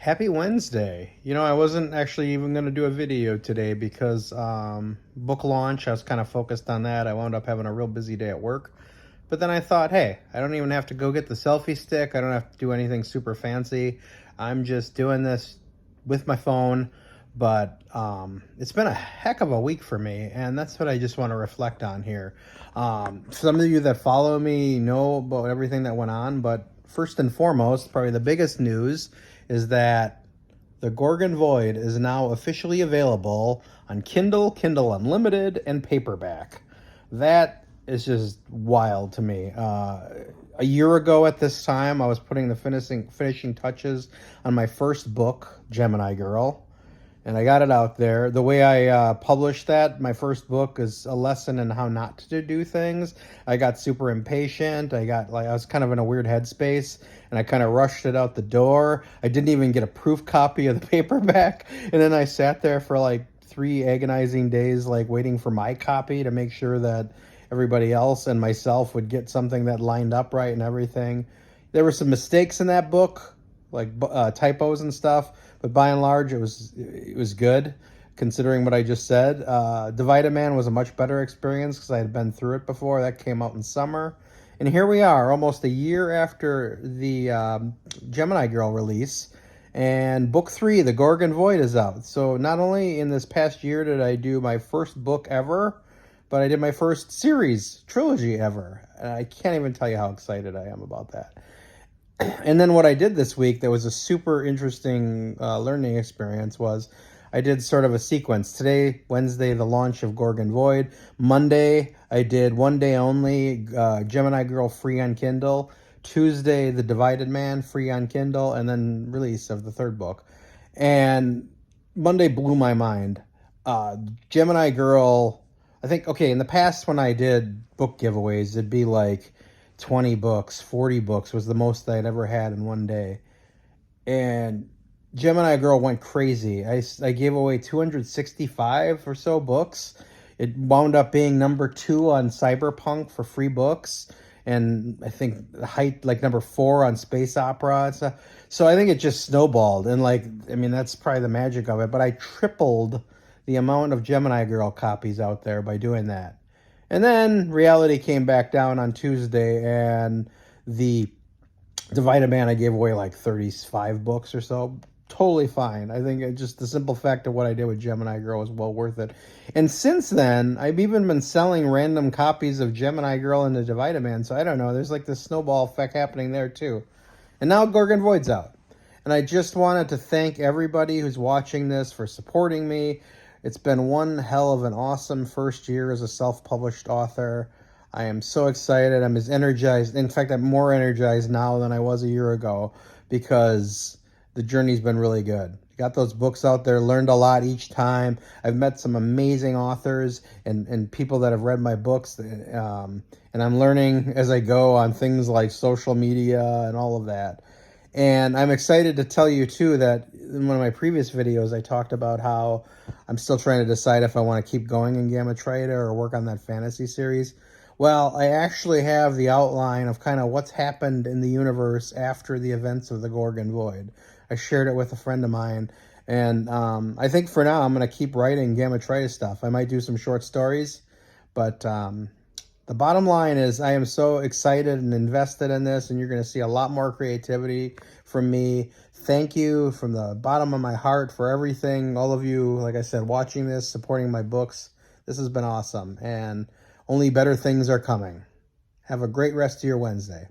Happy Wednesday. I wasn't actually even going to do a video today because book launch, I was kind of focused on that. I wound up having a real busy day at work. But then I thought, hey, I don't even have to go get the selfie stick. I don't have to do anything super fancy. I'm just doing this with my phone. But it's been a heck of a week for me, and that's what I just want to reflect on here. Some of you that follow me know about everything that went on, but first and foremost, probably the biggest news is that the Gorgon Void is now officially available on Kindle, Kindle Unlimited, and paperback. That is just wild to me. A year ago at this time, I was putting the finishing touches on my first book, Gemini Girl, and I got it out there. The way I published that, my first book, is a lesson in how not to do things. I got super impatient. I was kind of in a weird headspace, and I kind of rushed it out the door. I didn't even get a proof copy of the paperback, and then I sat there for like 3 agonizing days, like waiting for my copy to make sure that everybody else and myself would get something that lined up right and everything. There were some mistakes in that book, like typos and stuff, but by and large, it was good, considering what I just said. Divided Man was a much better experience because I had been through it before. That came out in summer. And here we are, almost a year after the Gemini Girl release, and book 3, The Gorgon Void, is out. So not only in this past year did I do my first book ever, but I did my first series trilogy ever. And I can't even tell you how excited I am about that. And then what I did this week that was a super interesting learning experience was I did sort of a sequence. Today, Wednesday, the launch of Gorgon Void. Monday, I did One Day Only, Gemini Girl free on Kindle. Tuesday, The Divided Man free on Kindle, and then release of the third book. And Monday blew my mind. Gemini Girl, I think, okay, in the past when I did book giveaways, it'd be like 20 books, 40 books was the most I'd ever had in one day. And Gemini Girl went crazy. I gave away 265 or so books. It wound up being number 2 on Cyberpunk for free books. And I think like number 4 on Space Opera and stuff. So I think it just snowballed. And that's probably the magic of it. But I tripled the amount of Gemini Girl copies out there by doing that. And then reality came back down on Tuesday, and the Divided Man, I gave away like 35 books or so. Totally fine. I think just the simple fact of what I did with Gemini Girl was well worth it. And since then, I've even been selling random copies of Gemini Girl and the Divided Man. So I don't know. There's like this snowball effect happening there too. And now Gorgon Void's out. And I just wanted to thank everybody who's watching this for supporting me. It's been one hell of an awesome first year as a self-published author. I am so excited. I'm as energized. In fact, I'm more energized now than I was a year ago because the journey's been really good. Got those books out there, learned a lot each time. I've met some amazing authors and people that have read my books. And I'm learning as I go on things like social media and all of that. And I'm excited to tell you, too, that in one of my previous videos, I talked about how I'm still trying to decide if I want to keep going in Gamma Trita or work on that fantasy series. Well, I actually have the outline of kind of what's happened in the universe after the events of the Gorgon Void. I shared it with a friend of mine, and I think for now I'm going to keep writing Gamma Trita stuff. I might do some short stories, but the bottom line is I am so excited and invested in this, and you're going to see a lot more creativity from me. Thank you from the bottom of my heart for everything. All of you, like I said, watching this, supporting my books. This has been awesome, and only better things are coming. Have a great rest of your Wednesday.